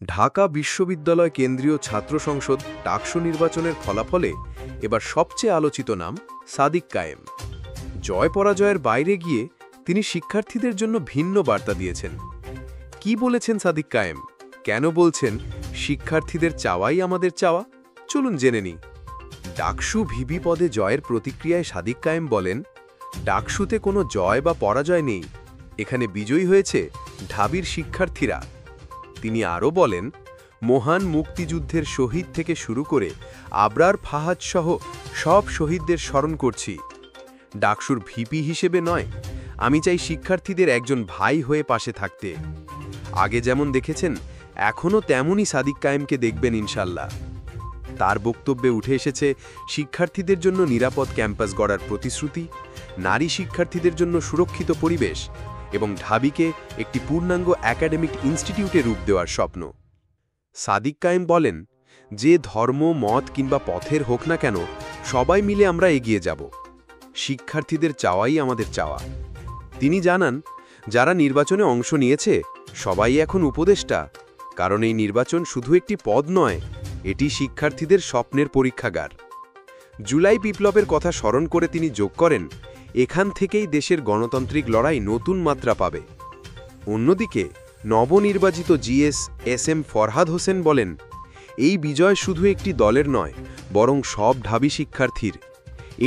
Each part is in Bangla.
ঢাকা বিশ্ববিদ্যালয় কেন্দ্রীয় ছাত্র সংসদ ডাকসু নির্বাচনের ফলাফলে এবার সবচেয়ে আলোচিত নাম সাদিক কায়েম। জয় পরাজয়ের বাইরে গিয়ে তিনি শিক্ষার্থীদের জন্য ভিন্ন বার্তা দিয়েছেন। কি বলেছেন সাদিক কায়েম? কেন বলছেন শিক্ষার্থীদের চাওয়াই আমাদের চাওয়া? চলুন জেনে নিই। ডাকসু ভিবি পদে জয়ের প্রতিক্রিয়ায় সাদিক কায়েম বলেন, ডাকসুতে কোনো জয় বা পরাজয় নেই, এখানে বিজয়ী হয়েছে ঢাবির শিক্ষার্থীরা। তিনি আরও বলেন, মহান মুক্তিযুদ্ধের শহীদ থেকে শুরু করে আবরার ফাহাদ সহ সব শহীদদের স্মরণ করছি। ডাকসুর ভিপি হিসেবে নয়, আমি চাই শিক্ষার্থীদের একজন ভাই হয়ে পাশে থাকতে। আগে যেমন দেখেছেন এখনও তেমনই সাদিক কায়েমকে দেখবেন ইনশাল্লাহ। তার বক্তব্যে উঠে এসেছে শিক্ষার্থীদের জন্য নিরাপদ ক্যাম্পাস গড়ার প্রতিশ্রুতি, নারী শিক্ষার্থীদের জন্য সুরক্ষিত পরিবেশ এবং ঢাবিকে একটি পূর্ণাঙ্গ একাডেমিক ইনস্টিটিউটে রূপ দেওয়ার স্বপ্ন। সাদিক কায়েম বলেন, যে ধর্ম, মত কিংবা পথের হোক না কেন, সবাই মিলে আমরা এগিয়ে যাব। শিক্ষার্থীদের চাওয়াই আমাদের চাওয়া। তিনি জানান, যারা নির্বাচনে অংশ নিয়েছে সবাই এখন উপদেষ্টা, কারণ এই নির্বাচন শুধু একটি পদ নয়, এটি শিক্ষার্থীদের স্বপ্নের পরীক্ষাগার। জুলাই বিপ্লবের কথা স্মরণ করে তিনি যোগ করেন, এখান থেকেই দেশের গণতান্ত্রিক লড়াই নতুন মাত্রা পাবে। অন্যদিকে নবনির্বাচিত জিএস এস.এম. ফরহাদ হোসেন বলেন, এই বিজয় শুধু একটি দলের নয়, বরং সব ঢাবি শিক্ষার্থীর।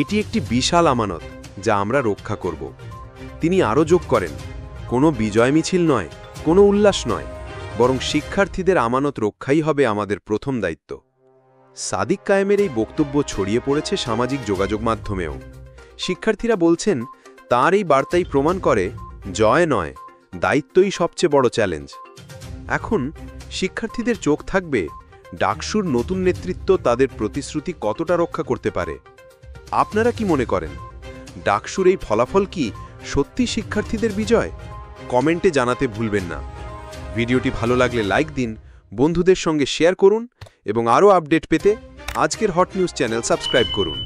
এটি একটি বিশাল আমানত যা আমরা রক্ষা করব। তিনি আরও যোগ করেন, কোনো বিজয় মিছিল নয়, কোনো উল্লাস নয়, বরং শিক্ষার্থীদের আমানত রক্ষাই হবে আমাদের প্রথম দায়িত্ব। সাদিক কায়েমের এই বক্তব্য ছড়িয়ে পড়েছে সামাজিক যোগাযোগ মাধ্যমেও। শিক্ষার্থীরা বলছেন, তাঁর এই বার্তাই প্রমাণ করে জয় নয়, দায়িত্বই সবচেয়ে বড় চ্যালেঞ্জ। এখন শিক্ষার্থীদের চোখ থাকবে ডাকসুর নতুন নেতৃত্ব তাদের প্রতিশ্রুতি কতটা রক্ষা করতে পারে। আপনারা কি মনে করেন, ডাকসুর এই ফলাফল কি সত্যি শিক্ষার্থীদের বিজয়? কমেন্টে জানাতে ভুলবেন না। ভিডিওটি ভালো লাগলে লাইক দিন, বন্ধুদের সঙ্গে শেয়ার করুন এবং আরও আপডেট পেতে আজকের হট নিউজ চ্যানেল সাবস্ক্রাইব করুন।